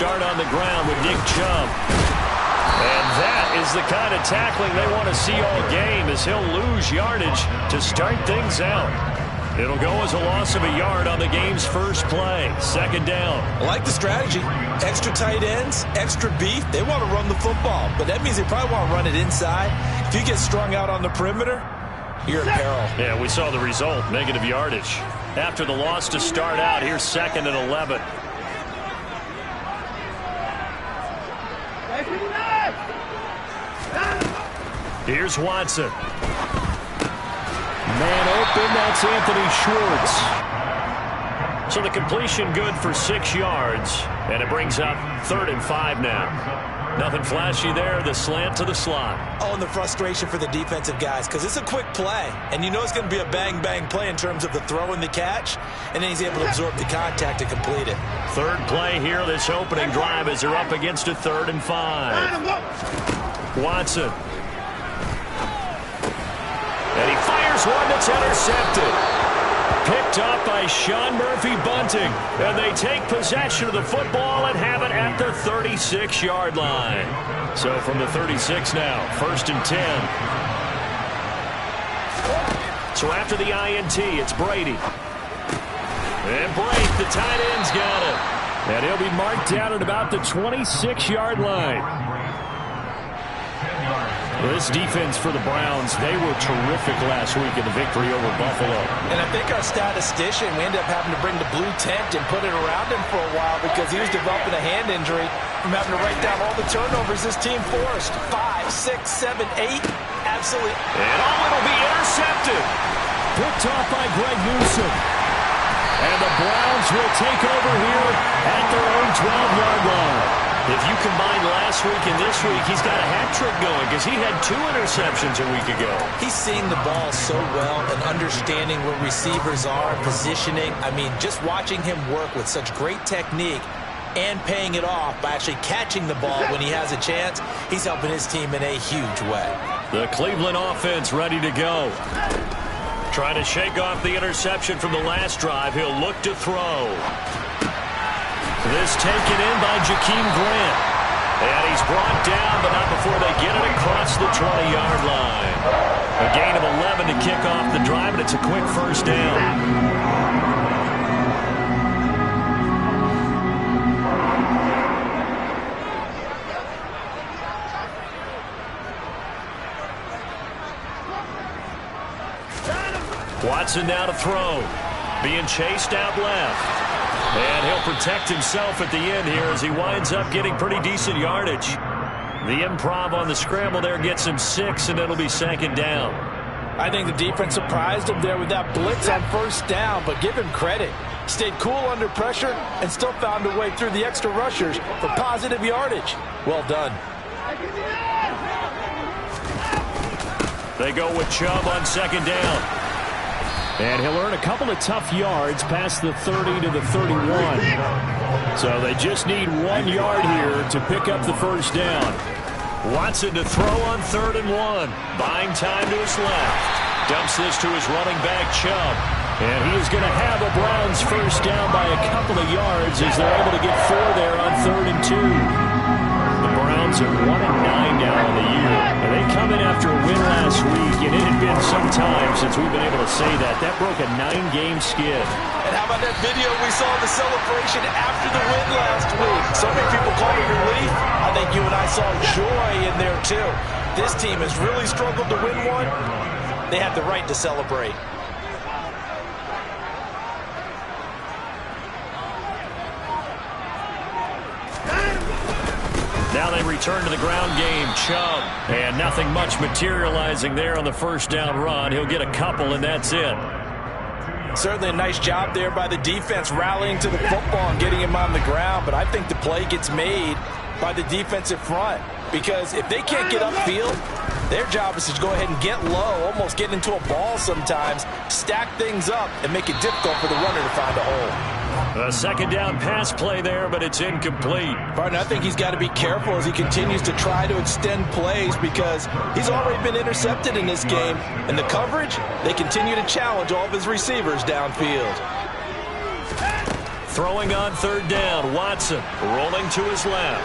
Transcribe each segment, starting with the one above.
start on the ground with Nick Chubb. And that is the kind of tackling they want to see all game, as he'll lose yardage to start things out. It'll go as a loss of a yard on the game's first play. Second down. I like the strategy. Extra tight ends, extra beef. They want to run the football, but that means they probably want to run it inside. If you get strung out on the perimeter, you're in peril. Yeah, we saw the result, negative yardage. After the loss to start out, here's 2nd and 11. Here's Watson. Man open, that's Anthony Schwartz. So the completion good for 6 yards, and it brings up 3rd and 5 now. Nothing flashy there, the slant to the slot. Oh, and the frustration for the defensive guys, because it's a quick play, and you know it's going to be a bang-bang play in terms of the throw and the catch, and then he's able to absorb the contact to complete it. Third play here, this opening drive, as they're up against a 3rd and 5. Watson. And he fires one that's intercepted. Picked up by Sean Murphy-Bunting. And they take possession of the football and have it at the 36-yard line. So from the 36 now, 1st and 10. So after the INT, it's Brady. And Blake, the tight end's got it. And he'll be marked down at about the 26-yard line. This defense for the Browns, they were terrific last week in the victory over Buffalo. And I think our statistician, we ended up having to bring the blue tent and put it around him for a while because he was developing a hand injury from having to write down all the turnovers this team forced. 5, 6, 7, 8. Absolutely. And it'll be intercepted. Picked off by Greg Newsome. And the Browns will take over here at their own 12-yard line. If you combine last week and this week, he's got a hat trick going because he had 2 interceptions a week ago. He's seeing the ball so well and understanding where receivers are, positioning. I mean, just watching him work with such great technique and paying it off by actually catching the ball when he has a chance, he's helping his team in a huge way. The Cleveland offense ready to go. Trying to shake off the interception from the last drive. He'll look to throw. This taken in by Jakeem Grant. And he's brought down, but not before they get it across the 20-yard line. A gain of 11 to kick off the drive, and it's a quick first down. Watson now to throw. Being chased out left. And he'll protect himself at the end here as he winds up getting pretty decent yardage. The improv on the scramble there gets him 6, and it'll be 2nd down. I think the defense surprised him there with that blitz on 1st down, but give him credit. Stayed cool under pressure and still found a way through the extra rushers for positive yardage. Well done. They go with Chubb on 2nd down. And he'll earn a couple of tough yards past the 30 to the 31. So they just need 1 yard here to pick up the first down. Watson to throw on 3rd and 1. Buying time to his left. Dumps this to his running back, Chubb. And he is going to have a Browns first down by a couple of yards as they're able to get 4 there on 3rd and 2. The Browns are 1-9 now in the year. And they come in after a win last week, and it had been some time since we've been able to say that. That broke a 9-game skid. And how about that video we saw the celebration after the win last week? So many people call it relief. I think you and I saw joy in there too. This team has really struggled to win one. They have the right to celebrate. Now they return to the ground game. Chubb. And nothing much materializing there on the first down run. He'll get a couple, and that's it. Certainly a nice job there by the defense rallying to the football and getting him on the ground. But I think the play gets made by the defensive front. Because if they can't get upfield, their job is to go ahead and get low, almost get into a ball sometimes, stack things up, and make it difficult for the runner to find a hole. A 2nd down pass play there, but it's incomplete. Partner, I think he's got to be careful as he continues to try to extend plays because he's already been intercepted in this game. And the coverage, they continue to challenge all of his receivers downfield. Throwing on third down, Watson rolling to his left.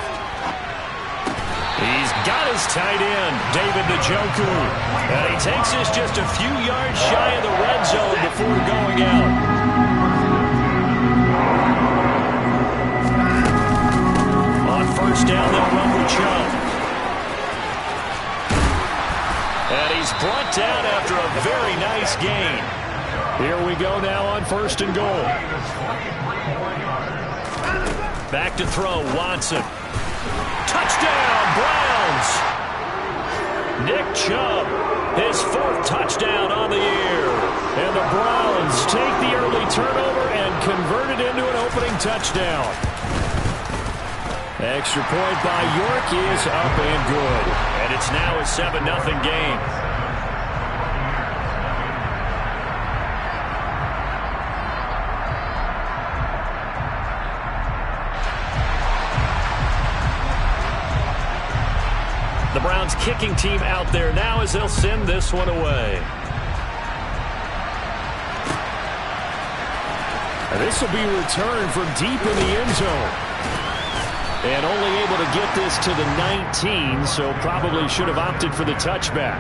He's got his tight end, David Njoku. And he takes this just a few yards shy of the red zone before going out. On first down, they'll run with Chubb. And he's brought down after a very nice gain. Here we go now on first and goal. Back to throw, Watson. Touchdown, Browns! Nick Chubb, his 4th touchdown on the year. And the Browns take the early turnover and convert it into an opening touchdown. Extra point by York is up and good. And it's now a 7-0 game. The Browns kicking team out there now as they'll send this one away. And this will be returned from deep in the end zone. And only able to get this to the 19, so probably should have opted for the touchback.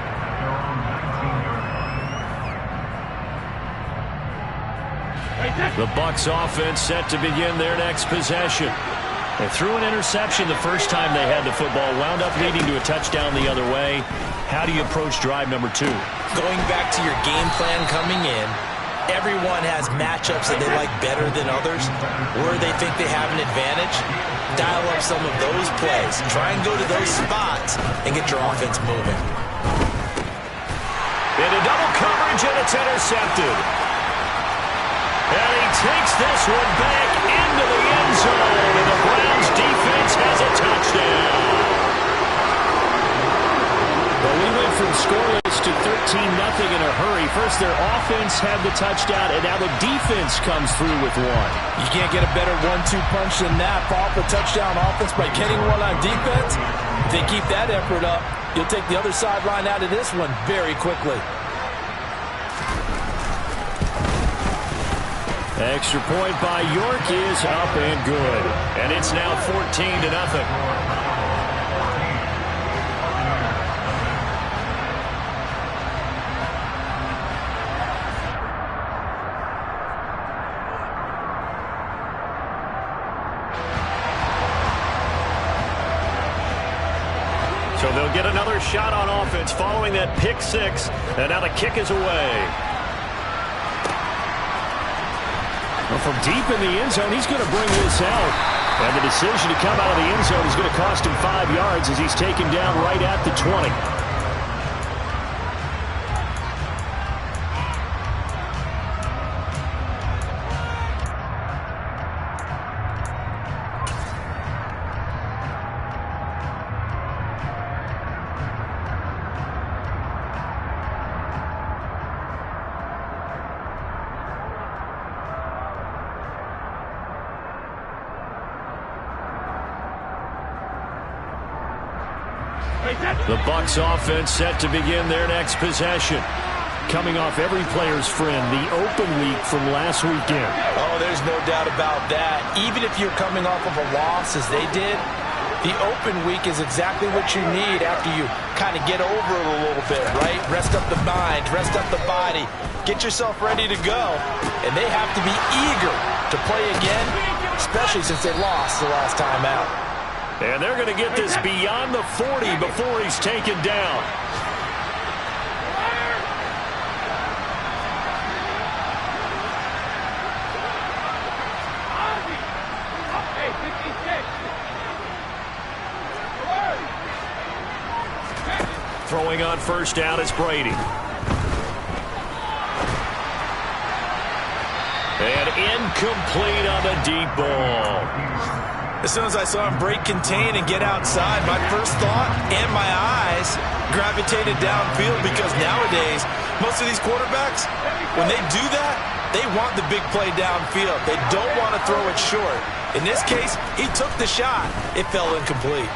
The Bucs offense set to begin their next possession. They threw an interception the first time they had the football, wound up leading to a touchdown the other way. How do you approach drive number 2? Going back to your game plan coming in, everyone has matchups that they like better than others, where they think they have an advantage. Dial up some of those plays. Try and go to those spots and get your offense moving. Into double coverage, and it's intercepted. And he takes this one back into the end zone, and the Browns defense has a touchdown. Well, we went from scoreless to 13-0 in a hurry. First, their offense had the touchdown, and now the defense comes through with one. You can't get a better 1-2 punch than that. Follow up a touchdown offense by getting one on defense. If they keep that effort up, you'll take the other sideline out of this one very quickly. Extra point by York is up and good. And it's now 14-0. So they'll get another shot on offense following that pick 6. And now the kick is away. Well, from deep in the end zone, he's going to bring this out. And the decision to come out of the end zone is going to cost him 5 yards as he's taken down right at the 20. The Bucs offense set to begin their next possession. Coming off every player's friend, the open week from last weekend. Oh, there's no doubt about that. Even if you're coming off of a loss as they did, the open week is exactly what you need after you kind of get over it a little bit, right? Rest up the mind, rest up the body, get yourself ready to go. And they have to be eager to play again, especially since they lost the last time out. And they're going to get this beyond the 40 before he's taken down. Throwing on first down is Brady. And incomplete on the deep ball. As soon as I saw him break contain and get outside, my first thought and my eyes gravitated downfield, because nowadays, most of these quarterbacks, when they do that, they want the big play downfield. They don't want to throw it short. In this case, he took the shot. It fell incomplete.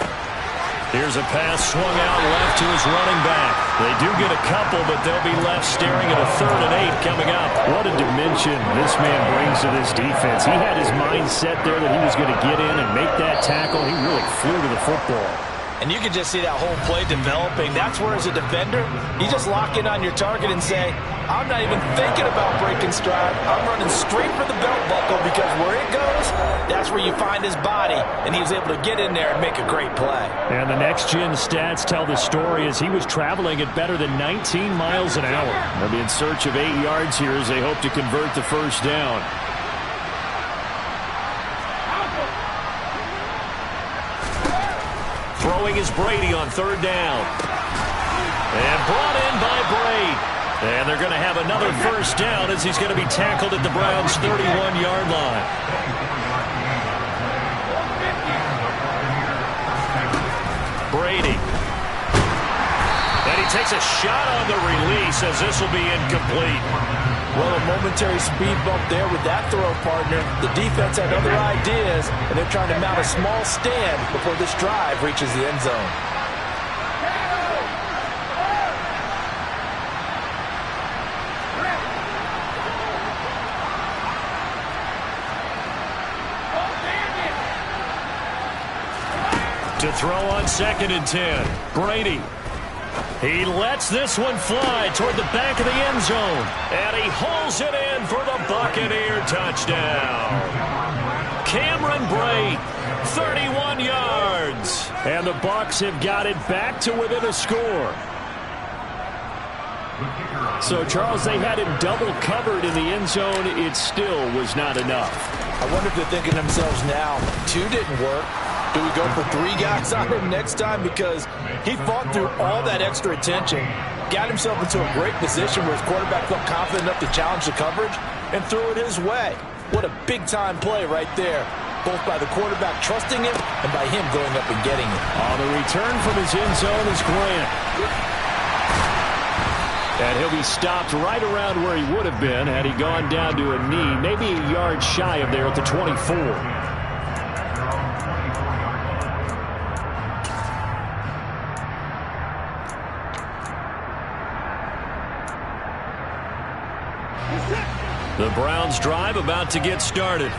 Here's a pass swung out left to his running back. They do get a couple, but they'll be left staring at a 3rd and 8 coming up. What a dimension this man brings to this defense. He had his mind set there that he was going to get in and make that tackle. He really flew to the football. And you can just see that whole play developing. That's where, as a defender, you just lock in on your target and say, I'm not even thinking about breaking stride. I'm running straight for the belt buckle, because where it goes, that's where you find his body. And he was able to get in there and make a great play. And the next-gen stats tell the story as he was traveling at better than 19 miles an hour. They'll be in search of 8 yards here as they hope to convert the first down. Throwing is Brady on 3rd down. And brought in by Brady. And they're going to have another first down as he's going to be tackled at the Browns' 31-yard line. Brady. And he takes a shot on the release as this will be incomplete. Well, a momentary speed bump there with that throw, partner. The defense had other ideas, and they're trying to mount a small stand before this drive reaches the end zone. To throw on 2nd and 10. Brady. He lets this one fly toward the back of the end zone. And he hauls it in for the Buccaneer touchdown. Cameron Brate, 31 yards. And the Bucs have got it back to within a score. So, Charles, they had him double covered in the end zone. It still was not enough. I wonder if they're thinking to themselves now, 2 didn't work. Do we go for 3 guys on him next time? Because he fought through all that extra attention, got himself into a great position where his quarterback felt confident enough to challenge the coverage and threw it his way. What a big-time play right there, both by the quarterback trusting him and by him going up and getting it. On the return from his end zone is Grant. And he'll be stopped right around where he would have been had he gone down to a knee, maybe a yard shy of there at the 24. The Browns drive about to get started.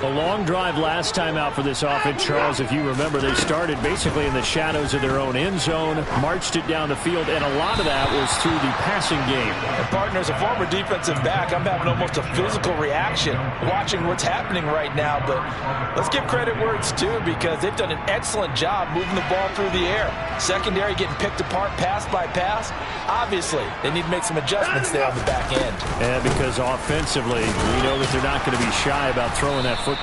A long drive last time out for this offense, Charles. If you remember, they started basically in the shadows of their own end zone, marched it down the field, and a lot of that was through the passing game. And partner, as a former defensive back, I'm having almost a physical reaction watching what's happening right now. But let's give credit where it's due, because they've done an excellent job moving the ball through the air. Secondary getting picked apart pass by pass. Obviously, they need to make some adjustments there on the back end. And because offensively, we know that they're not going to be shy about throwing that football.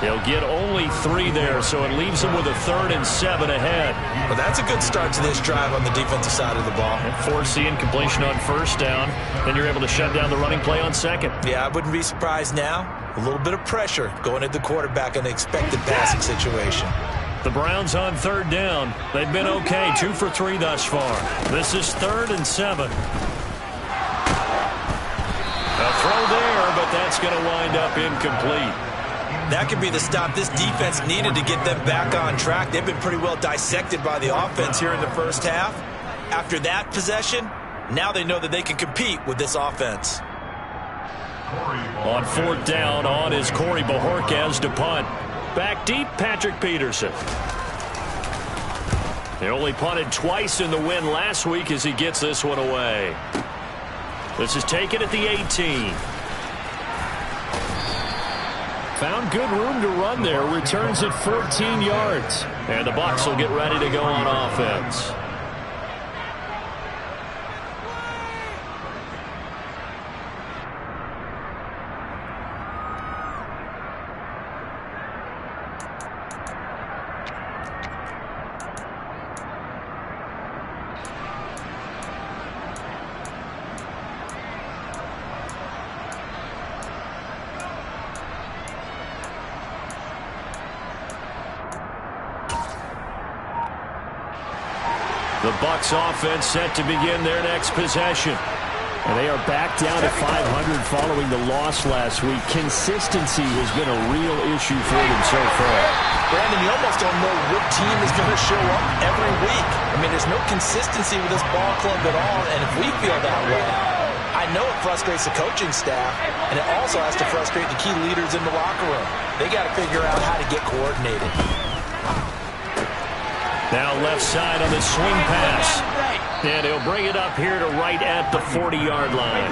They'll get only 3 there, so it leaves them with a 3rd and 7 ahead. Well, that's a good start to this drive on the defensive side of the ball. And force the incompletion on 1st down, then you're able to shut down the running play on 2nd. Yeah, I wouldn't be surprised now. A little bit of pressure going at the quarterback in the expected passing situation. The Browns on 3rd down. They've been okay, 2 for 3 thus far. This is 3rd and 7. A throw there, but that's going to wind up incomplete. That could be the stop this defense needed to get them back on track. They've been pretty well dissected by the offense here in the first half. After that possession, now they know that they can compete with this offense. On 4th down, on is Corey Bojorquez to punt. Back deep, Patrick Peterson. They only punted twice in the win last week as he gets this one away. This is taken at the 18. Found good room to run there. Returns at 14 yards. And the Bucs will get ready to go on offense. The Bucs offense set to begin their next possession. And they are back down to 500 following the loss last week. Consistency has been a real issue for them so far. Brandon, you almost don't know what team is going to show up every week. I mean, there's no consistency with this ball club at all, and if we feel that way, I know it frustrates the coaching staff, and it also has to frustrate the key leaders in the locker room. They got to figure out how to get coordinated. Now left side on the swing pass. And he'll bring it up here to right at the 40-yard line.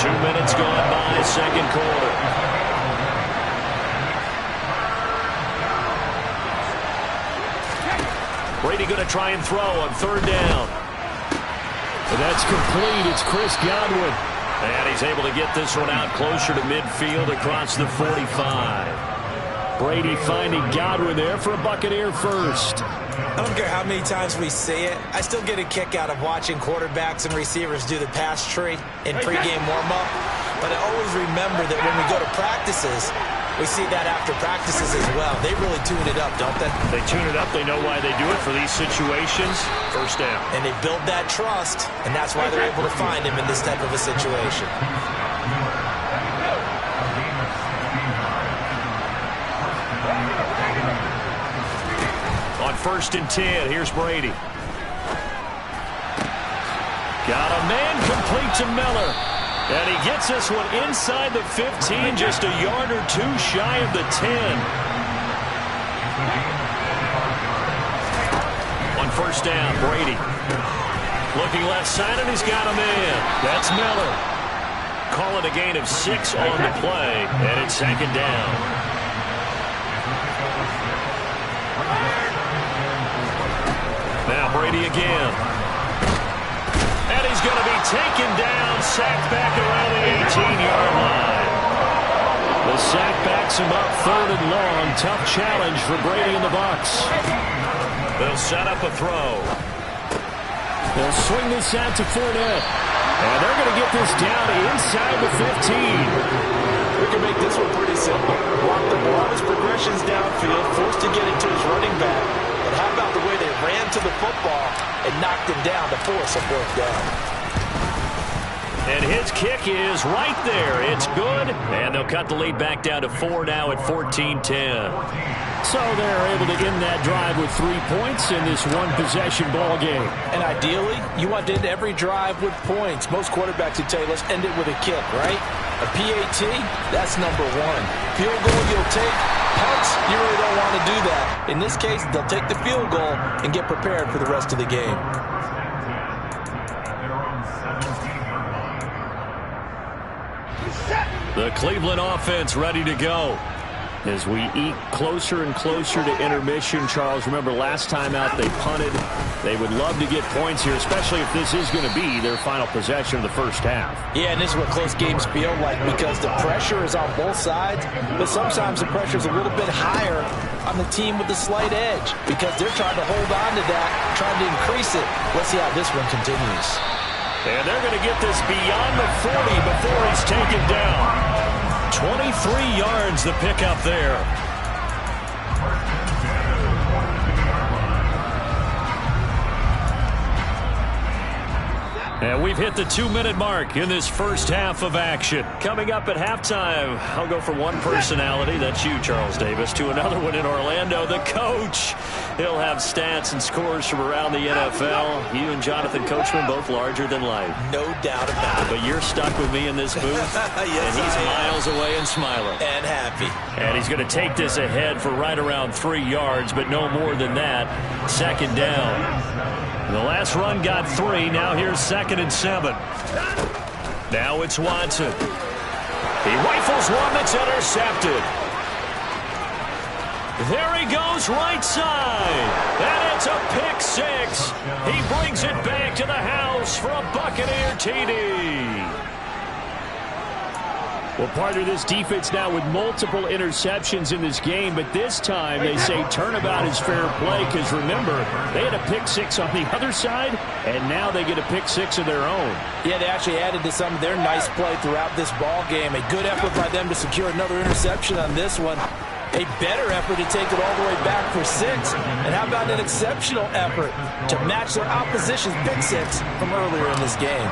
2 minutes gone by, second quarter. Brady going to try and throw on third down. And that's complete. It's Chris Godwin. And he's able to get this one out closer to midfield across the 45. Brady finding Godwin there for a Buccaneer first. I don't care how many times we see it. I still get a kick out of watching quarterbacks and receivers do the pass tree in pregame warm-up. But I always remember that when we go to practices, we see that after practices as well. They really tune it up, don't they? They tune it up. They know why they do it for these situations. First down. And they build that trust, and that's why they're able to find him in this type of a situation. On 1st and 10, here's Brady. Got a man complete to Miller. And he gets this one inside the 15, just a yard or two shy of the 10. On 1st down, Brady. Looking left side, and he's got a man. That's Miller. Call it a gain of 6 on the play, and it's second down. Now Brady again. And he's going to be taken down, sacked back around the 18-yard line. The sack backs him up 3rd and long. Tough challenge for Brady and the Bucs. They'll set up a throw. They'll swing this out to Fournette. And they're going to get this down inside the 15. We can make this one pretty simple. Block the ball, his progressions downfield, forced to get it to his running back. But how about the way they ran to the football and knocked him down to force a 4th down? And his kick is right there. It's good. And they'll cut the lead back down to 4 now at 14-10. So they're able to end that drive with 3 points in this one-possession ball game. And ideally, you want to end every drive with points. Most quarterbacks would tell you, let's end it with a kick, right? A PAT, that's number 1. Field goal you'll take. Punts, you really don't want to do that. In this case, they'll take the field goal and get prepared for the rest of the game. The Cleveland offense ready to go. As we eke closer and closer to intermission, Charles, remember last time out they punted. They would love to get points here, especially if this is going to be their final possession of the first half. Yeah, and this is what close games feel like because the pressure is on both sides, but sometimes the pressure is a little bit higher on the team with the slight edge because they're trying to hold on to that, trying to increase it. Let's see how this one continues. And they're going to get this beyond the 40 before he's taken down. 23 yards the pickup there. And we've hit the 2-minute mark in this first half of action. Coming up at halftime, I'll go from one personality, that's you, Charles Davis, to another one in Orlando, the coach. He'll have stats and scores from around the NFL. You and Jonathan Coachman, both larger than life. No doubt about it. But you're stuck with me in this booth, yes, and he's miles away and smiling. And happy. And he's going to take this ahead for right around 3 yards, but no more than that. Second down. The last run got 3. Now here's 2nd and 7. Now it's Watson. He rifles one that's intercepted. There he goes right side. And it's a pick 6. He brings it back to the house for a Buccaneer TD. Well, partner, this defense now with multiple interceptions in this game, but this time they say turnabout is fair play because, remember, they had a pick 6 on the other side, and now they get a pick 6 of their own. Yeah, they actually added to some of their nice play throughout this ball game. A good effort by them to secure another interception on this one. A better effort to take it all the way back for 6. And how about an exceptional effort to match their opposition's pick 6 from earlier in this game?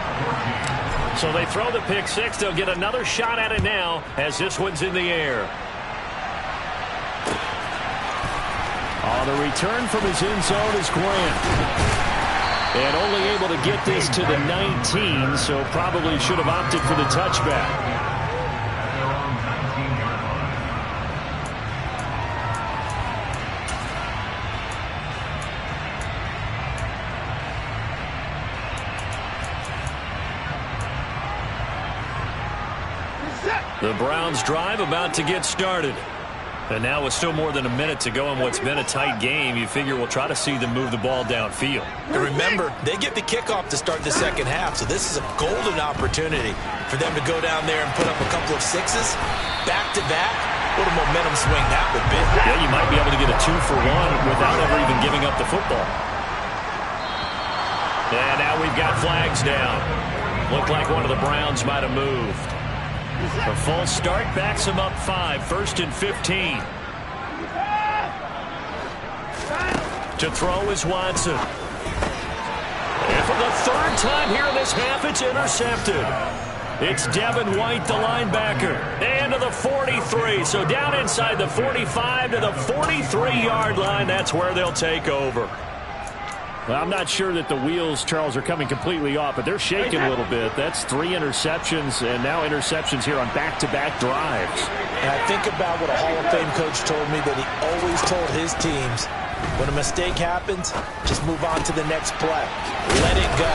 So they throw the pick six. They'll get another shot at it now as this one's in the air. On the return from his end zone is Grant. And only able to get this to the 19, so probably should have opted for the touchback. The Browns drive about to get started. And now with still more than a minute to go in what's been a tight game, you figure we'll try to see them move the ball downfield. And remember, they get the kickoff to start the second half, so this is a golden opportunity for them to go down there and put up a couple of sixes back-to-back. What a momentum swing that would be. Yeah, you might be able to get a 2-for-1 without ever even giving up the football. And now we've got flags down. Looked like one of the Browns might have moved. A false start backs him up 5, 1st and 15. To throw is Watson. And for the third time here in this half, it's intercepted. It's Devin White, the linebacker. And to the 43. So down inside the 45 to the 43-yard line. That's where they'll take over. Well, I'm not sure that the wheels, Charles, are coming completely off, but they're shaking a little bit. That's 3 interceptions, and now interceptions here on back-to-back drives. And I think about what a Hall of Fame coach told me that he always told his teams, when a mistake happens, just move on to the next play. Let it go.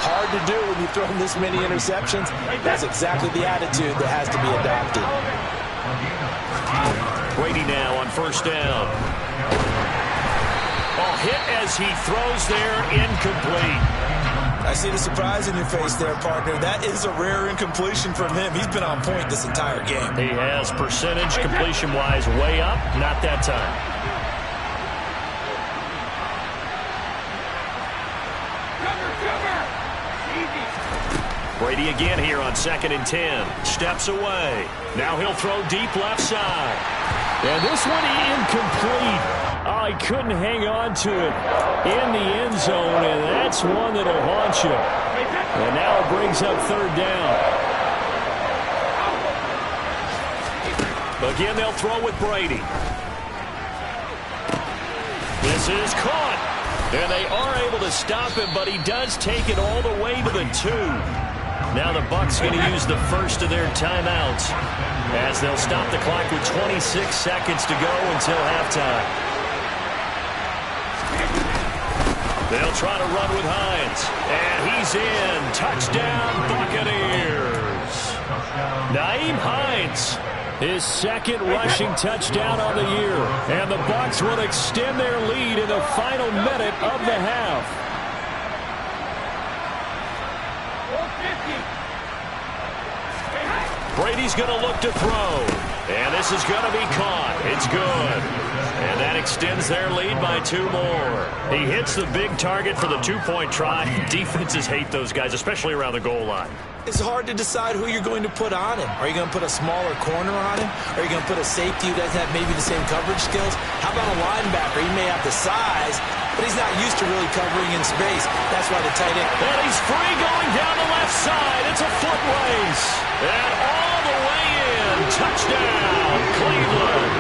Hard to do when you throw this many interceptions. That's exactly the attitude that has to be adopted. Brady now on first down. Ball hit as he throws there, incomplete. I see the surprise in your face there, partner. That is a rare incompletion from him. He's been on point this entire game. He has percentage completion-wise way up, not that time. Brady again here on 2nd and 10. Steps away. Now he'll throw deep left side. And this one incomplete. Oh, he couldn't hang on to it in the end zone, and that's one that'll haunt you. And now it brings up 3rd down. Again, they'll throw with Brady. This is caught. And they are able to stop him, but he does take it all the way to the 2. Now the Bucs going to use the first of their timeouts as they'll stop the clock with 26 seconds to go until halftime. They'll try to run with Hines. And he's in. Touchdown, Buccaneers. Nyheim Hines, his 2nd rushing touchdown on the year. And the Bucs will extend their lead in the final minute of the half. Brady's going to look to throw. And this is going to be caught. It's good. And that extends their lead by 2 more. He hits the big target for the 2-point try. Defenses hate those guys, especially around the goal line. It's hard to decide who you're going to put on him. Are you going to put a smaller corner on him? Are you going to put a safety who doesn't have maybe the same coverage skills? How about a linebacker? He may have the size, but he's not used to really covering in space. That's why the tight end. And he's free going down the left side. It's a foot race. And all the way in. Touchdown, Cleveland.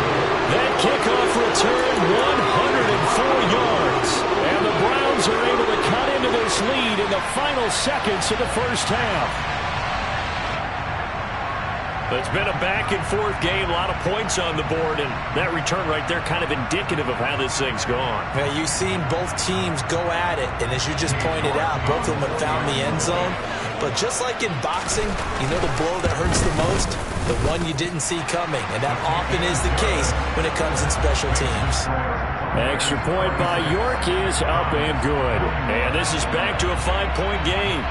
That kickoff return 104 yards. And the Browns are able to cut into this lead in the final seconds of the first half. It's been a back-and-forth game, a lot of points on the board, and that return right there kind of indicative of how this thing's gone. Yeah, you've seen both teams go at it, and as you just pointed out, both of them have found the end zone. But just like in boxing, you know the blow that hurts the most? The one you didn't see coming, and that often is the case when it comes in special teams. Extra point by York is up and good. And this is back to a 5-point game.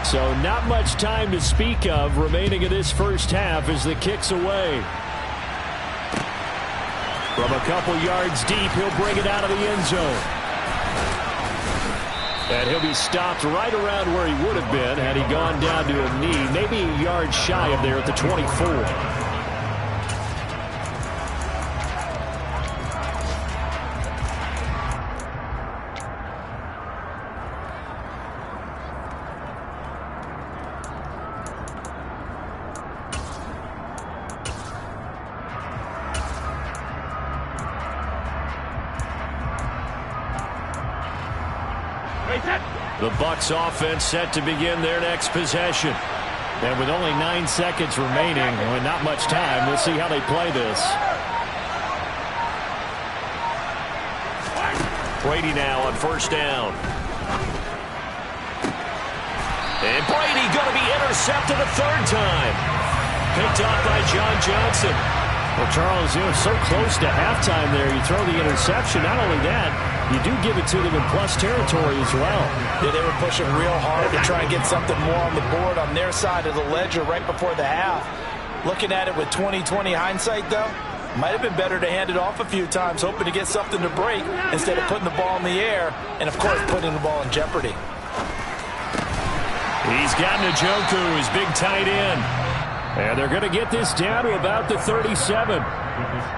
So not much time to speak of remaining in this first half as the kick's away. From a couple yards deep, he'll bring it out of the end zone. And he'll be stopped right around where he would have been had he gone down to a knee, maybe a yard shy of there at the 24. The Bucs offense set to begin their next possession. And with only 9 seconds remaining, and not much time, we'll see how they play this. Brady now on first down. And Brady going to be intercepted a third time. Picked up by John Johnson. Well, Charles, so close to halftime there. You throw the interception. Not only that, you do give it to them in plus territory as well. Yeah, they were pushing real hard to try and get something more on the board on their side of the ledger right before the half. Looking at it with 20/20 hindsight, though, might have been better to hand it off a few times, hoping to get something to break instead of putting the ball in the air and, of course, putting the ball in jeopardy. He's got Njoku, his big tight end. And they're going to get this down to about the 37.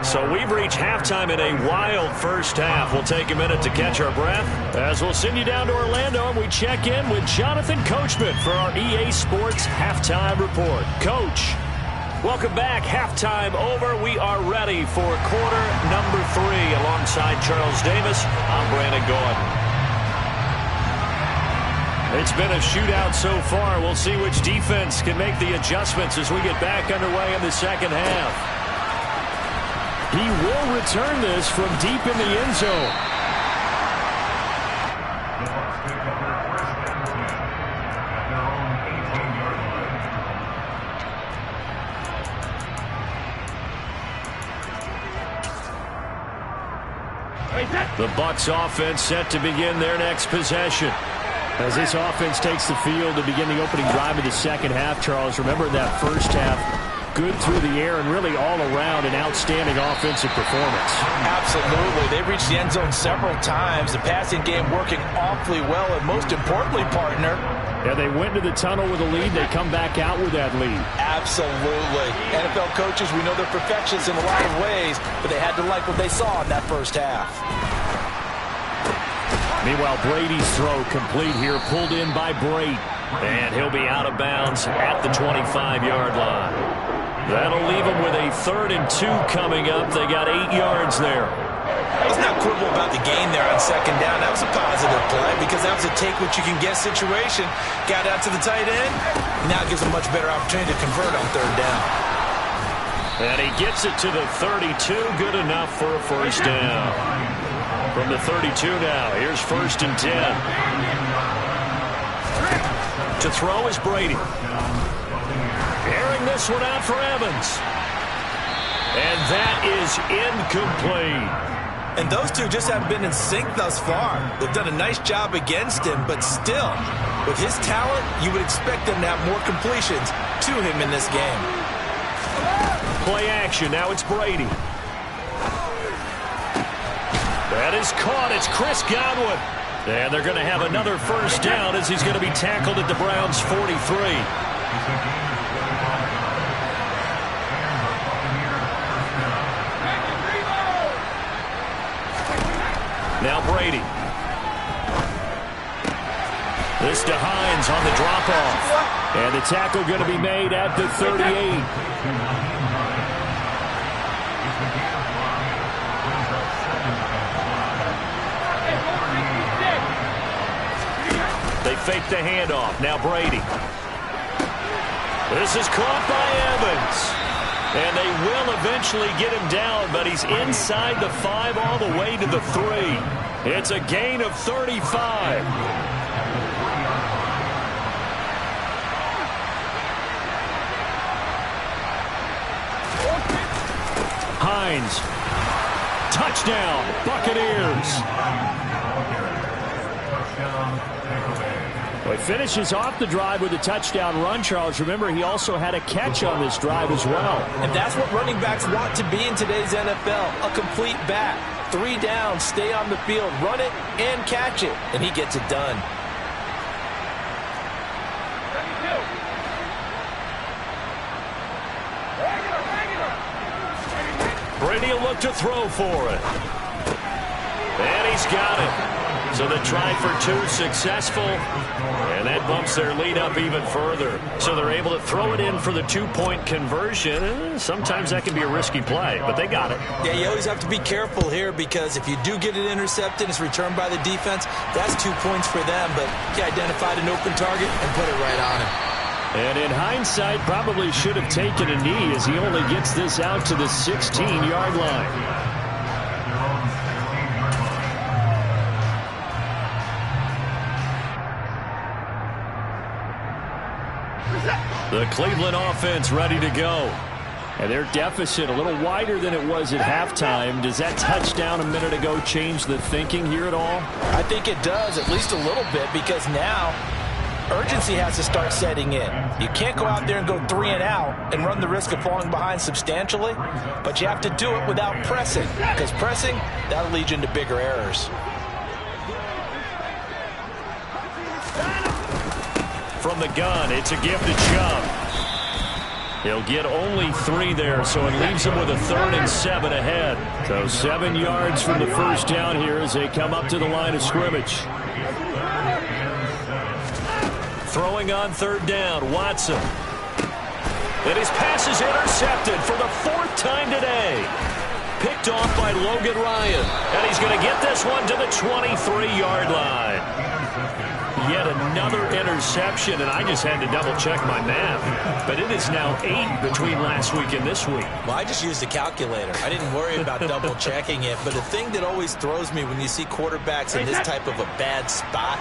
So we've reached halftime in a wild first half. We'll take a minute to catch our breath as we'll send you down to Orlando and we check in with Jonathan Coachman for our EA Sports Halftime Report. Coach, welcome back. Halftime over. We are ready for quarter number 3. Alongside Charles Davis, I'm Brandon Gordon. It's been a shootout so far. We'll see which defense can make the adjustments as we get back underway in the second half. He will return this from deep in the end zone. The Bucs offense set to begin their next possession. As this offense takes the field to begin the opening drive of the second half, Charles, remember that first half, good through the air and really all around an outstanding offensive performance. Absolutely. They reached the end zone several times. The passing game working awfully well, and most importantly, partner, yeah, they went to the tunnel with a lead. They come back out with that lead. Absolutely. NFL coaches, we know they're perfectionists in a lot of ways, but they had to like what they saw in that first half. Meanwhile, Brady's throw complete here, pulled in by Brady. And he'll be out of bounds at the 25-yard line. That'll leave him with a 3rd and 2 coming up. They got 8 yards there. Let's not quibble about the gain there on second down. That was a positive play because that was a take-what-you-can-get situation. Got out to the tight end. Now it gives a much better opportunity to convert on 3rd down. And he gets it to the 32. Good enough for a first down. From the 32 now, here's 1st and 10. To throw is Brady. Airing this one out for Evans. And that is incomplete. And those two just haven't been in sync thus far. They've done a nice job against him, but still, with his talent, you would expect them to have more completions to him in this game. Play action. Now it's Brady. That is caught. It's Chris Godwin. And they're going to have another first down as he's going to be tackled at the Browns' 43. Now Brady. This to Hines on the drop-off. And the tackle going to be made at the 38. They fake the handoff. Now Brady. This is caught by Evans. And they will eventually get him down, but he's inside the 5 all the way to the 3. It's a gain of 35. Hines. Touchdown, Buccaneers. Well, he finishes off the drive with a touchdown run, Charles. Remember, he also had a catch on this drive as well. And that's what running backs want to be in today's NFL, a complete back. 3 down, stay on the field, run it, and catch it. And he gets it done. Brady will look to throw for it. And he's got it. So the try for two successful, and that bumps their lead up even further. So they're able to throw it in for the two-point conversion. Sometimes that can be a risky play, but they got it. Yeah, you always have to be careful here because if you do get it intercepted, it's returned by the defense. That's 2 points for them, but he identified an open target and put it right on him. And in hindsight, probably should have taken a knee as he only gets this out to the 16-yard line. The Cleveland offense ready to go. And their deficit a little wider than it was at halftime. Does that touchdown a minute ago change the thinking here at all? I think it does, at least a little bit, because now urgency has to start setting in. You can't go out there and go 3 and out and run the risk of falling behind substantially, but you have to do it without pressing, because pressing, that'll lead you into bigger errors. From the gun, it's a gift to Chubb. He'll get only 3 there, so it leaves him with a 3rd and 7 ahead. So 7 yards from the first down here as they come up to the line of scrimmage. Throwing on 3rd down, Watson. And his pass is intercepted for the 4th time today. Picked off by Logan Ryan. And he's going to get this one to the 23-yard line. Yet another interception, and I just had to double-check my math. But it is now 8 between last week and this week. Well, I just used a calculator. I didn't worry about double-checking it. But the thing that always throws me when you see quarterbacks in this type of a bad spot,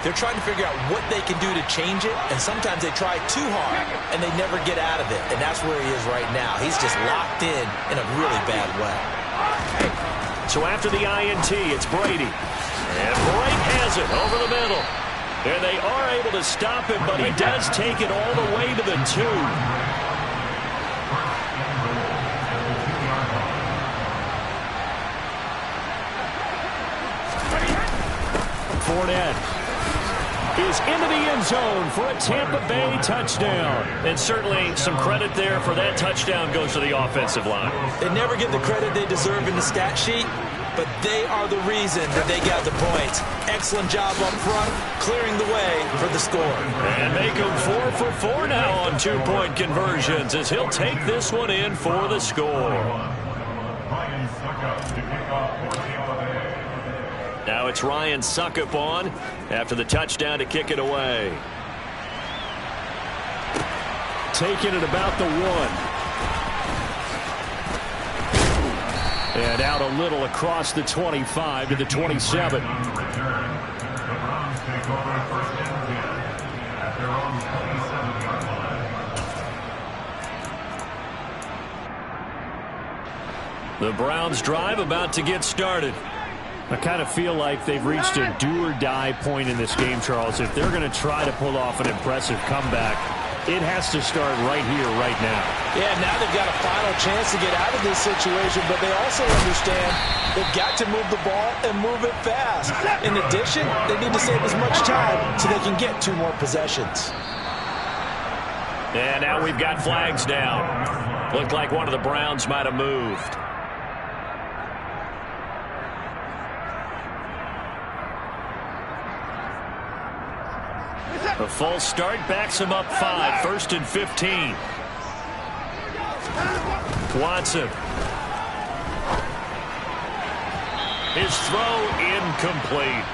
they're trying to figure out what they can do to change it, and sometimes they try too hard, and they never get out of it. And that's where he is right now. He's just locked in a really bad way. So after the INT, it's Brady. And Bright has it over the middle. And they are able to stop him, but he does take it all the way to the 2. Fournette is into the end zone for a Tampa Bay touchdown. And certainly some credit there for that touchdown goes to the offensive line. They never get the credit they deserve in the stat sheet, but they are the reason that they got the points. Excellent job up front, clearing the way for the score. And make him 4 for 4 now on 2-point conversions as he'll take this one in for the score. Now it's Ryan Suckup on after the touchdown to kick it away. Taking it about the 1. And out a little across the 25 to the 27. The Browns drive about to get started. I kind of feel like they've reached a do-or-die point in this game, Charles. If they're going to try to pull off an impressive comeback, it has to start right here, right now. Yeah, now they've got a final chance to get out of this situation, but they also understand they've got to move the ball and move it fast. In addition, they need to save as much time so they can get 2 more possessions. And now we've got flags down. Looked like one of the Browns might have moved. A false start backs him up 5. 1st and 15. Watson. His throw incomplete.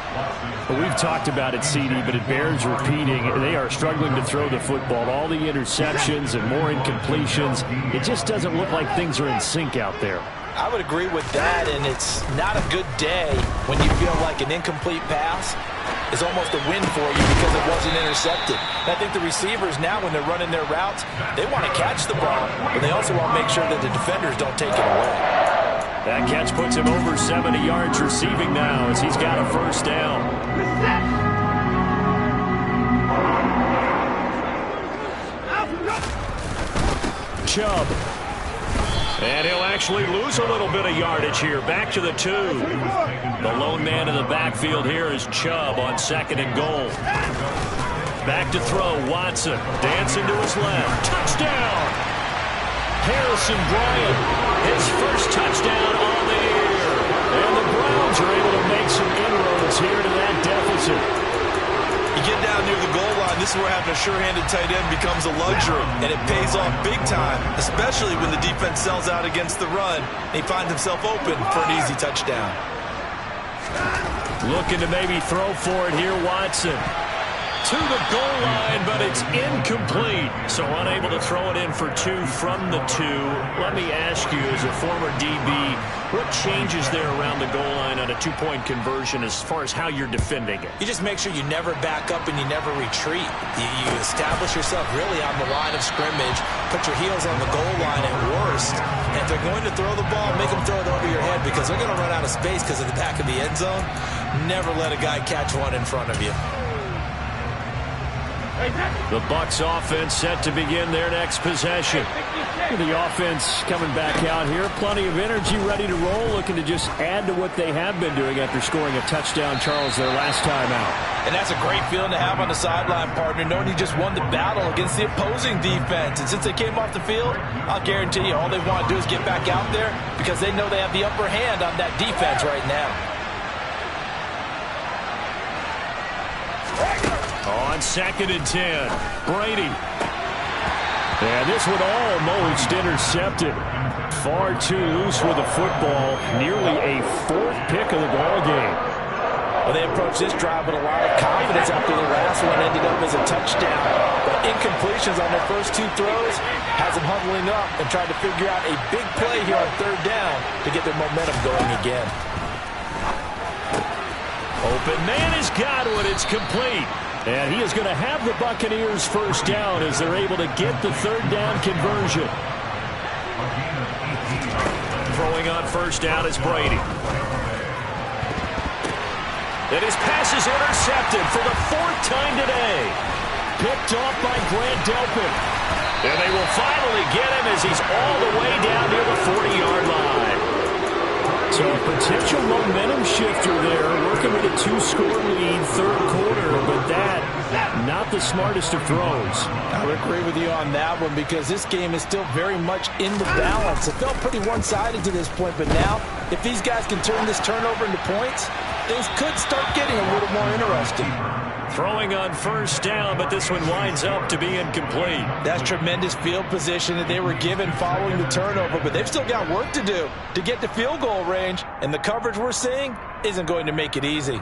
We've talked about it, CD, but it bears repeating. They are struggling to throw the football. All the interceptions and more incompletions. It just doesn't look like things are in sync out there. I would agree with that, and it's not a good day when you feel like an incomplete pass is almost a win for you because it wasn't intercepted. And I think the receivers now, when they're running their routes, they want to catch the ball, but they also want to make sure that the defenders don't take it away. That catch puts him over 70 yards receiving now as he's got a 1st down. Chubb. And he'll actually lose a little bit of yardage here. Back to the 2. The lone man in the backfield here is Chubb on 2nd and goal. Back to throw, Watson. Dancing to his left. Touchdown! Harrison Bryant, his first touchdown on the year. And the Browns are able to make some inroads adds here to that deficit. You get down near the goal line, this is where having a sure-handed tight end becomes a luxury, and it pays off big time, especially when the defense sells out against the run, and he finds himself open for an easy touchdown. Looking to maybe throw for it here, Watson. To the goal line, but it's incomplete. So unable to throw it in for 2 from the 2. Let me ask you, as a former DB, what changes there around the goal line on a 2-point conversion as far as how you're defending it? You just make sure you never back up and you never retreat. You establish yourself really on the line of scrimmage, put your heels on the goal line at worst. And if they're going to throw the ball, make them throw it over your head because they're going to run out of space because of the back of the end zone. Never let a guy catch one in front of you. The Bucs offense set to begin their next possession. The offense coming back out here. Plenty of energy, ready to roll, looking to just add to what they have been doing after scoring a touchdown, Charles, their last time out. And that's a great feeling to have on the sideline, partner, knowing you just won the battle against the opposing defense. And since they came off the field, I'll guarantee you all they want to do is get back out there because they know they have the upper hand on that defense right now. On 2nd and 10, Brady. And this one almost intercepted. Far too loose with the football. Nearly a 4th pick of the ball game. Well, they approached this drive with a lot of confidence after the last one ended up as a touchdown. But incompletions on their first 2 throws has them huddling up and trying to figure out a big play here on 3rd down to get their momentum going again. Open man has got it. It's complete. And he is going to have the Buccaneers first down as they're able to get the 3rd down conversion. Throwing on first down is Brady. And his pass is intercepted for the 4th time today. Picked off by Grant Delpit. And they will finally get him as he's all the way down near the 40-yard line. So a potential momentum shifter there, working with a 2-score lead, 3rd quarter, but that, not the smartest of throws. I would agree with you on that one because this game is still very much in the balance. It felt pretty one-sided to this point, but now, if these guys can turn this turnover into points, things could start getting a little more interesting. Throwing on first down, but this one winds up to be incomplete. That's tremendous field position that they were given following the turnover, but they've still got work to do to get to field goal range, and the coverage we're seeing isn't going to make it easy.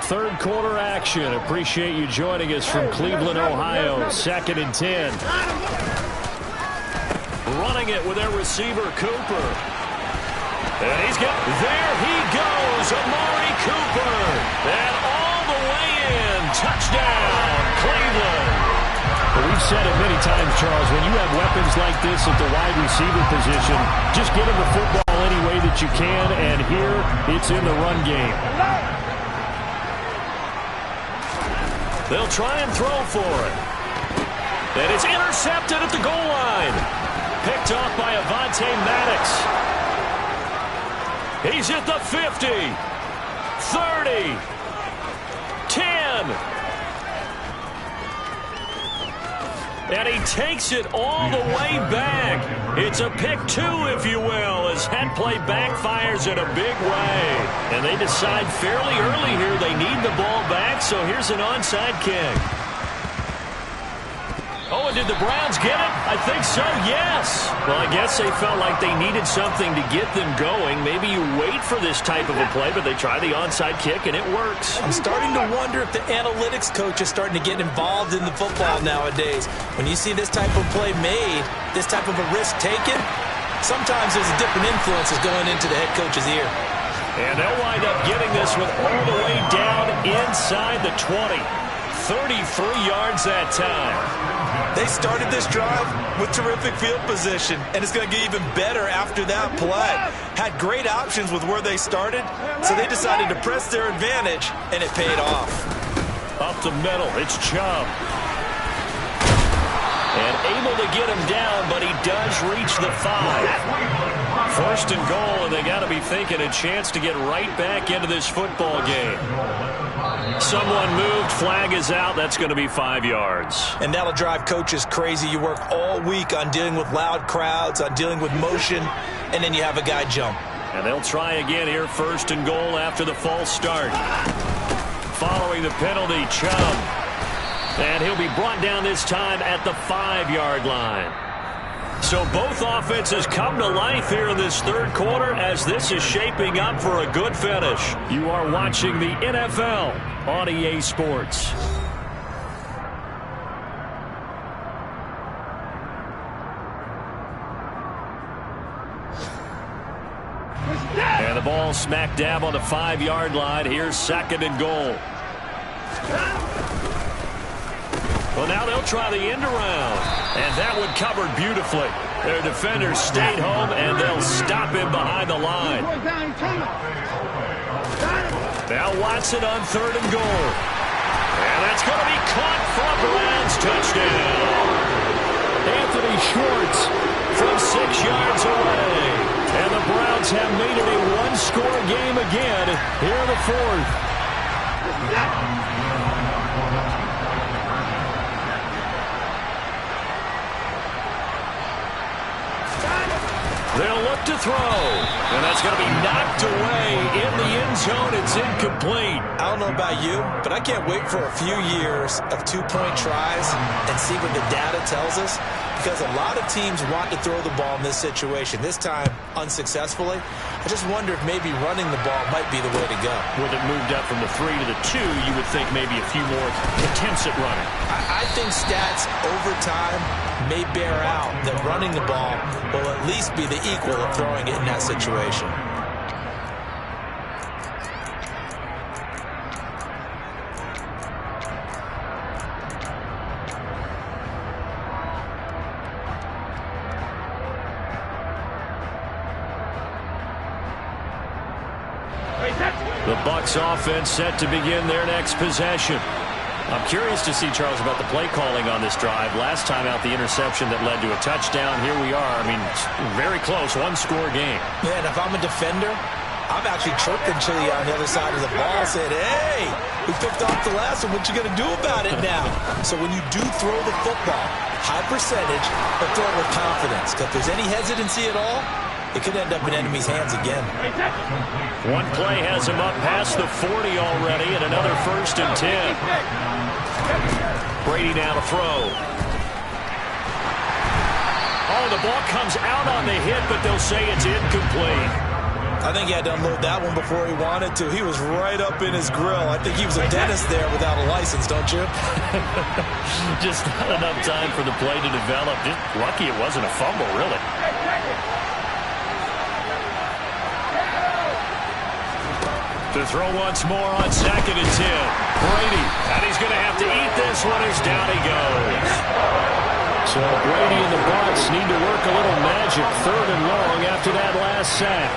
3rd quarter action. Appreciate you joining us from Cleveland, Ohio. 2nd and 10. Running it with their receiver, Cooper. And he's got, there he goes, Amari Cooper. And all the way in, touchdown, Cleveland. Well, we've said it many times, Charles, when you have weapons like this at the wide receiver position, just get him the football any way that you can, and here it's in the run game. They'll try and throw for it. And it's intercepted at the goal line. Picked off by Avonte Maddox. He's at the 50, 30, 10. And he takes it all the way back. It's a pick 2, if you will, as that play backfires in a big way. And they decide fairly early here they need the ball back, so here's an onside kick. Oh, and did the Browns get it? I think so, yes. Well, I guess they felt like they needed something to get them going. Maybe you wait for this type of a play, but they try the onside kick, and it works. I'm starting to wonder if the analytics coach is starting to get involved in the football nowadays. When you see this type of play made, this type of a risk taken, sometimes there's a different influences going into the head coach's ear. And they'll wind up getting this one all the way down inside the 20. 33 yards that time. They started this drive with terrific field position, and it's going to get even better after that play. Had great options with where they started, so they decided to press their advantage, and it paid off. Up the middle, it's Chubb. And able to get him down, but he does reach the 5. First and goal, and they got to be thinking a chance to get right back into this football game. Someone moved, flag is out, that's going to be 5 yards. And that'll drive coaches crazy. You work all week on dealing with loud crowds, on dealing with motion, and then you have a guy jump. And they'll try again here, 1st and goal after the false start. Following the penalty, Chubb. And he'll be brought down this time at the 5-yard line. So both offenses come to life here in this 3rd quarter as this is shaping up for a good finish. You are watching the NFL on EA Sports. And the ball smack dab on the 5-yard line. Here's 2nd and goal. Well, now they'll try the end around. And that one covered beautifully. Their defenders stayed home, and they'll stop him behind the line. Now Watson on 3rd and goal. And that's going to be caught for a Browns touchdown. Anthony Schwartz from 6 yards away. And the Browns have made it a 1-score game again here in the 4th. They'll look to throw. And that's going to be knocked away in the end zone. It's incomplete. I don't know about you, but I can't wait for a few years of 2-point tries and see what the data tells us. Because a lot of teams want to throw the ball in this situation. This time, unsuccessfully. I just wonder if maybe running the ball might be the way to go. With it moved up from the 3 to the 2, you would think maybe a few more attempts at running. I think stats over time may bear out that running the ball will at least be the equal of throwing it in that situation. The Bucs offense set to begin their next possession. I'm curious to see, Charles, about the play calling on this drive. Last time out, the interception that led to a touchdown. Here we are. I mean, very close, 1-score game. Man, if I'm a defender, I'm actually chirping to you on the other side of the ball saying, hey, we picked off the last one. What you going to do about it now? So when you do throw the football, high percentage, but throw it with confidence. Because if there's any hesitancy at all, it could end up in enemy's hands again. One play has him up past the 40 already, and another 1st and 10. Brady now to throw. Oh, the ball comes out on the hit, but they'll say it's incomplete. I think he had to unload that one before he wanted to. He was right up in his grill. I think he was a dentist there without a license, don't you? Just not enough time for the play to develop. Just lucky it wasn't a fumble, really. To throw once more on 2nd and 10. Brady, and he's going to have to eat this one as down he goes. So Brady and the Bucs need to work a little magic, 3rd and long after that last sack.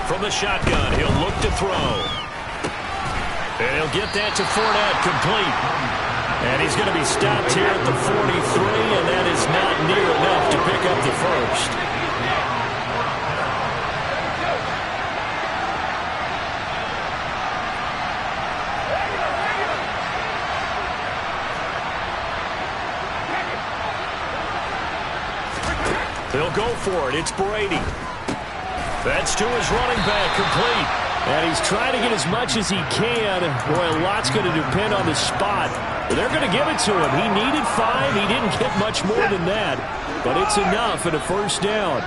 From the shotgun, he'll look to throw. And he'll get that to Fournette, complete. And he's going to be stopped here at the 43, and that is not near enough to pick up the 1st. They'll go for it. It's Brady. That's to his running back, complete. And he's trying to get as much as he can. Boy, a lot's going to depend on the spot. But they're going to give it to him. He needed 5. He didn't get much more than that. But it's enough at a 1st down.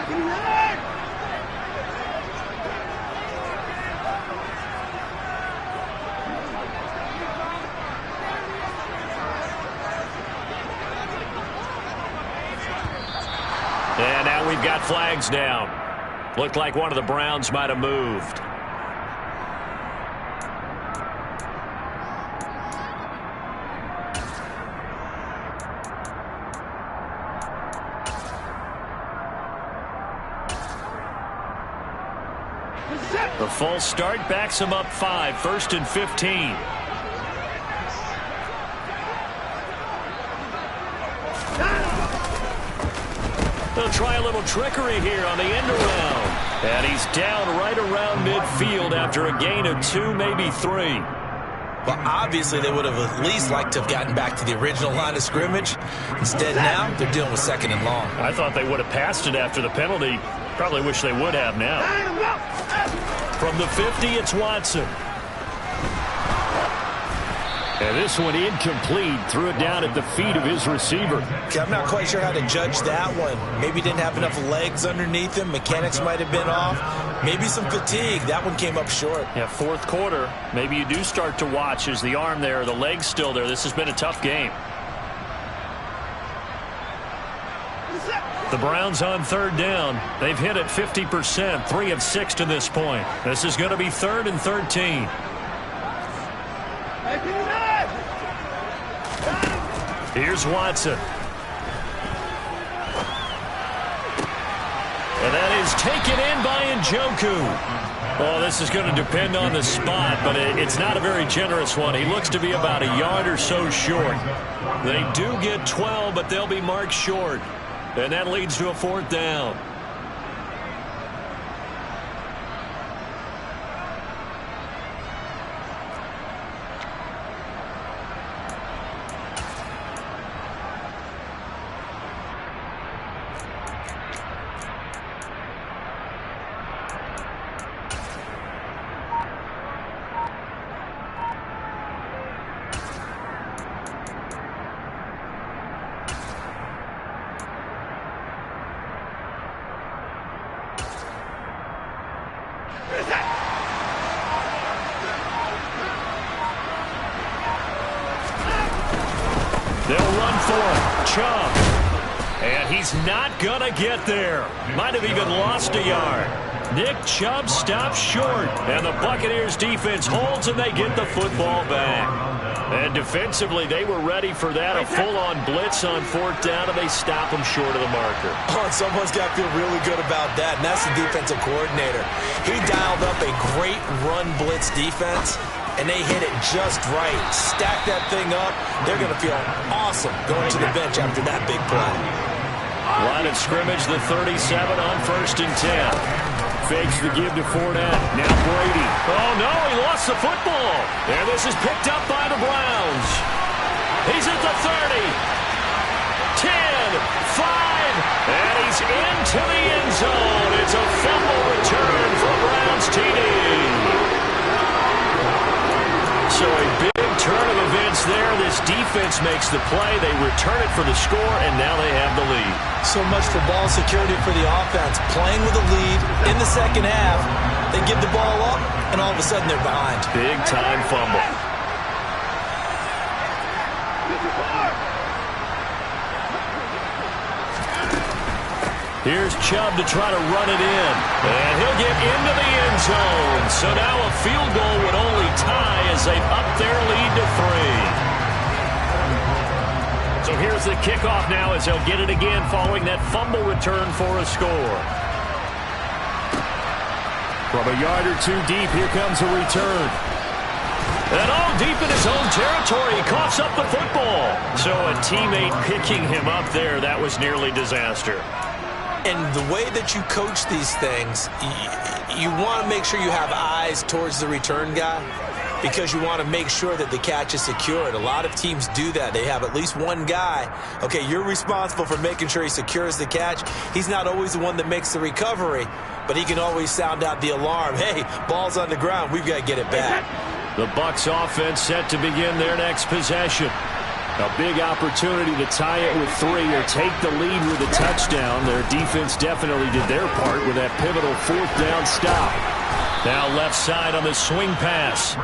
And now we've got flags down. Looked like one of the Browns might have moved. The false start backs him up 5, 1st and 15. They'll try a little trickery here on the end around. And he's down right around midfield after a gain of 2, maybe 3. Well, obviously they would have at least liked to have gotten back to the original line of scrimmage. Instead, now they're dealing with 2nd and long. I thought they would have passed it after the penalty. Probably wish they would have now. From the 50, it's Watson. And this one incomplete. Threw it down at the feet of his receiver. I'm not quite sure how to judge that one. Maybe didn't have enough legs underneath him. Mechanics might have been off. Maybe some fatigue. That one came up short. Yeah, 4th quarter. Maybe you do start to watch. Is the arm there? The leg's still there? This has been a tough game. The Browns on 3rd down. They've hit it 50%, 3 of 6 to this point. This is going to be 3rd and 13. Here's Watson. And that is taken in by Njoku. Well, this is going to depend on the spot, but it's not a very generous one. He looks to be about a yard or so short. They do get 12, but they'll be marked short. And that leads to a 4th down. They'll run for it. Chubb. And he's not going to get there. Might have even lost a yard. Nick Chubb stops short. And the Buccaneers defense holds and they get the football back. And defensively, they were ready for that. A full-on blitz on 4th down, and they stop him short of the marker. Oh, and someone's got to feel really good about that, and that's the defensive coordinator. He dialed up a great run blitz defense, and they hit it just right. Stack that thing up. They're going to feel awesome going to the bench after that big play. Line of scrimmage, the 37 on 1st and 10. Fakes the give to Fournette. Now Brady. Oh, no, he lost the football. And this is picked up by the Browns. He's at the 30. 10, 5, and he's into the end zone. It's a fumble return for Browns TD. So a big turn of events there. This defense makes the play. They return it for the score, and now they have the lead. So much for ball security for the offense. Playing with a lead in the second half. They give the ball up, and all of a sudden they're behind. Big-time fumble. Here's Chubb to try to run it in. And he'll get into the end zone. So now a field goal would only tie as they've upped their lead to 3. So here's the kickoff now as they'll get it again following that fumble return for a score. From a yard or two deep, here comes a return. And all deep in his own territory, he coughs up the football. So a teammate picking him up there, that was nearly disaster. And the way that you coach these things, you want to make sure you have eyes towards the return guy because you want to make sure that the catch is secured. A lot of teams do that. They have at least one guy. Okay, you're responsible for making sure he secures the catch. He's not always the one that makes the recovery, but he can always sound out the alarm. Hey, ball's on the ground. We've got to get it back. The Bucs offense set to begin their next possession. A big opportunity to tie it with 3 or take the lead with a touchdown. Their defense definitely did their part with that pivotal 4th down stop. Now left side on the swing pass.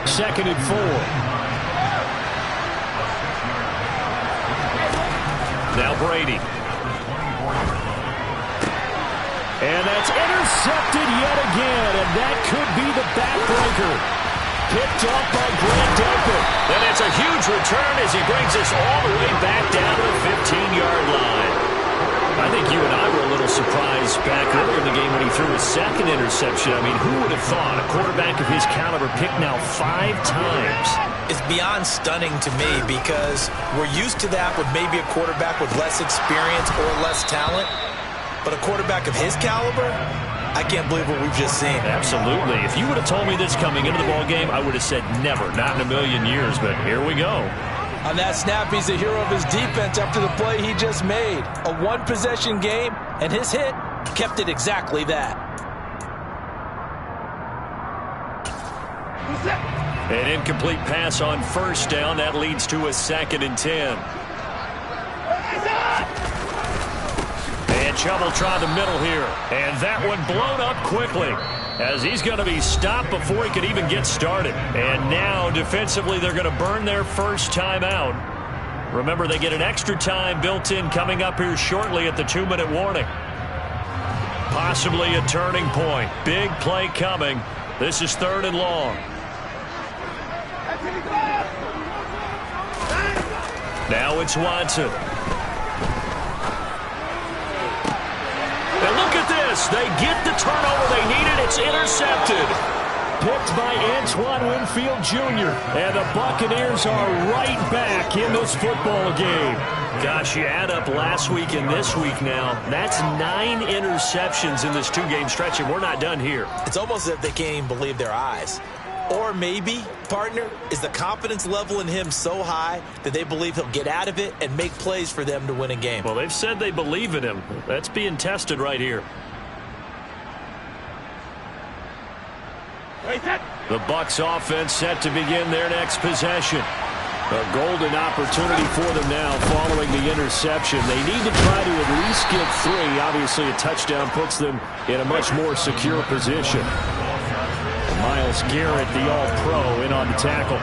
2nd and 4. Now Brady. And that's intercepted yet again, and that could be the backbreaker. Picked up by Grant Delpit. And it's a huge return as he brings us all the way back down to the 15-yard line. I think you and I were a little surprised back earlier in the game when he threw his 2nd interception. I mean, who would have thought a quarterback of his caliber picked now 5 times? It's beyond stunning to me because we're used to that with maybe a quarterback with less experience or less talent. But a quarterback of his caliber, I can't believe what we've just seen. Absolutely. If you would have told me this coming into the ball game, I would have said never, not in a million years, but here we go. On that snap, he's a hero of his defense after the play he just made. A one-possession game, and his hit kept it exactly that. An incomplete pass on first down. That leads to a 2nd and 10. And Chubb will try the middle here. And that one blown up quickly, as he's going to be stopped before he could even get started. And now, defensively, they're going to burn their first time out. Remember, they get an extra time built in coming up here shortly at the 2-minute warning. Possibly a turning point. Big play coming. This is 3rd and long. Now it's Watson. And look at this. They get the turnover they needed. It's intercepted. Picked by Antoine Winfield Jr. And the Buccaneers are right back in this football game. Gosh, you add up last week and this week now. That's 9 interceptions in this 2-game stretch, and we're not done here. It's almost as if they can't even believe their eyes. Or maybe, partner, is the confidence level in him so high that they believe he'll get out of it and make plays for them to win a game. Well, they've said they believe in him. That's being tested right here. The Bucs offense set to begin their next possession. A golden opportunity for them now following the interception. They need to try to at least get 3. Obviously, a touchdown puts them in a much more secure position. Myles Garrett, the All-Pro, in on the tackle.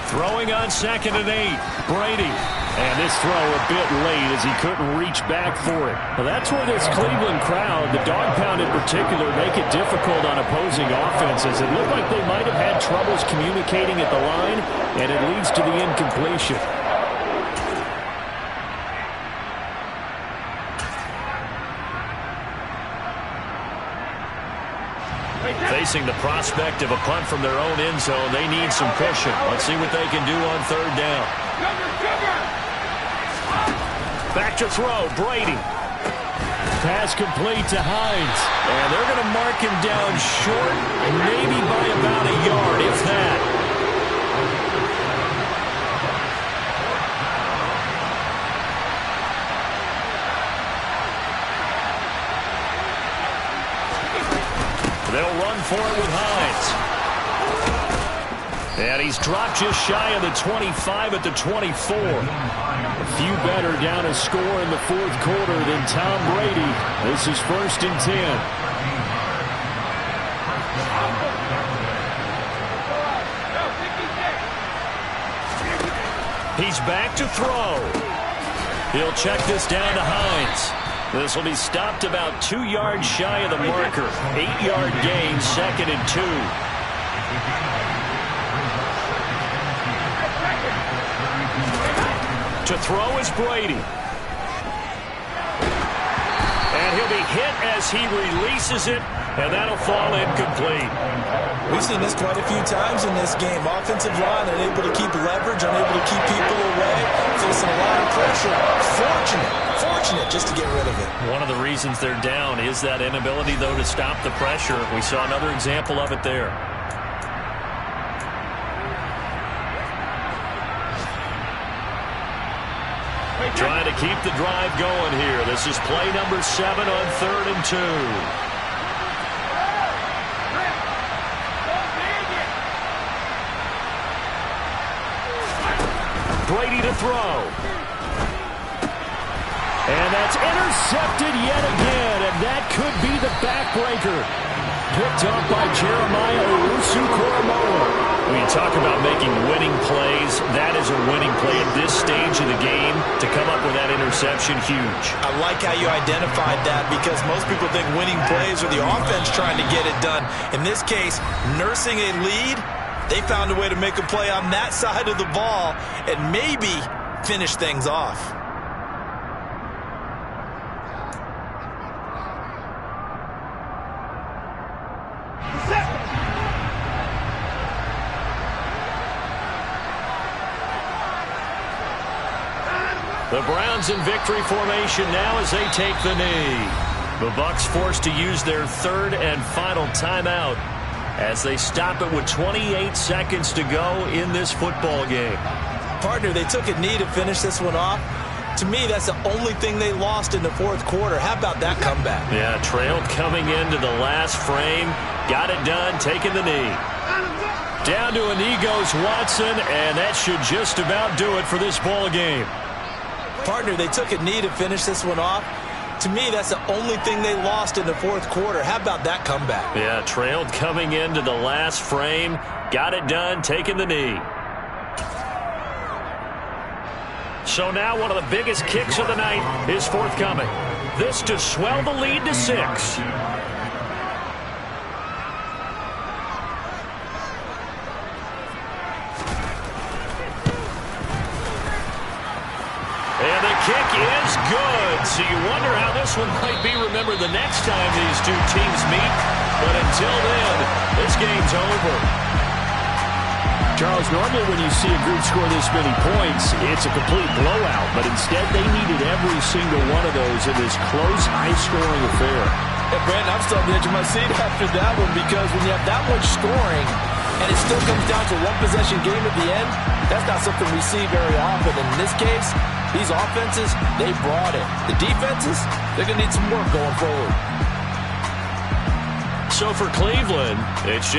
Throwing on 2nd and 8, Brady. And this throw a bit late as he couldn't reach back for it. Well, that's where this Cleveland crowd, the dog pound in particular, make it difficult on opposing offenses. It looked like they might have had troubles communicating at the line, and it leads to the incompletion. Facing the prospect of a punt from their own end zone, they need some cushion. Let's see what they can do on 3rd down. Back to throw, Brady. Pass complete to Hines. And they're going to mark him down short, maybe by about a yard, if that. They'll run for it with Hines. And he's dropped just shy of the 25 at the 24. A few better down a score in the 4th quarter than Tom Brady. This is 1st and 10. He's back to throw. He'll check this down to Hines. This will be stopped about 2 yards shy of the marker. 8-yard gain, 2nd and 2. To throw is Brady. And he'll be hit as he releases it, and that'll fall incomplete. We've seen this quite a few times in this game. Offensive line unable to keep leverage, unable to keep people away, facing a lot of pressure. Fortunate just to get rid of it. One of the reasons they're down is that inability, though, to stop the pressure. We saw another example of it there. Trying to keep the drive going here. This is play number 7 on 3rd and 2. Brady to throw. And that's intercepted yet again, and that could be the backbreaker. Picked up by Jeremiah Owusu-Koramoah. When you talk about making winning plays, that is a winning play at this stage of the game. To come up with that interception, huge. I like how you identified that, because most people think winning plays are the offense trying to get it done. In this case, nursing a lead They found a way to make a play on that side of the ball and maybe finish things off. The Browns in victory formation now as they take the knee. The Bucs forced to use their third and final timeout as they stop it with 28 seconds to go in this football game. Partner, they took a knee to finish this one off. To me, that's the only thing they lost in the fourth quarter. How about that comeback? Yeah, trailed coming into the last frame. Got it done, taking the knee. Down to a knee goes Watson, and that should just about do it for this ball game. Partner, they took a knee to finish this one off. To me, that's the only thing they lost in the fourth quarter. How about that comeback? Yeah, trailed coming into the last frame. Got it done, taking the knee. So now one of the biggest kicks of the night is forthcoming. This to swell the lead to 6. And the kick is good. So you wonder how this one might be remembered the next time these two teams meet. But until then, this game's over. Charles, normally when you see a group score this many points, it's a complete blowout. But instead, they needed every single one of those in this close, high-scoring affair. Hey, Brandon, I'm still on the edge of my seat after that one because when you have that much scoring and it still comes down to one-possession game at the end, that's not something we see very often. And in this case, these offenses, they brought it. The defenses, they're going to need some work going forward. So for Cleveland, it's just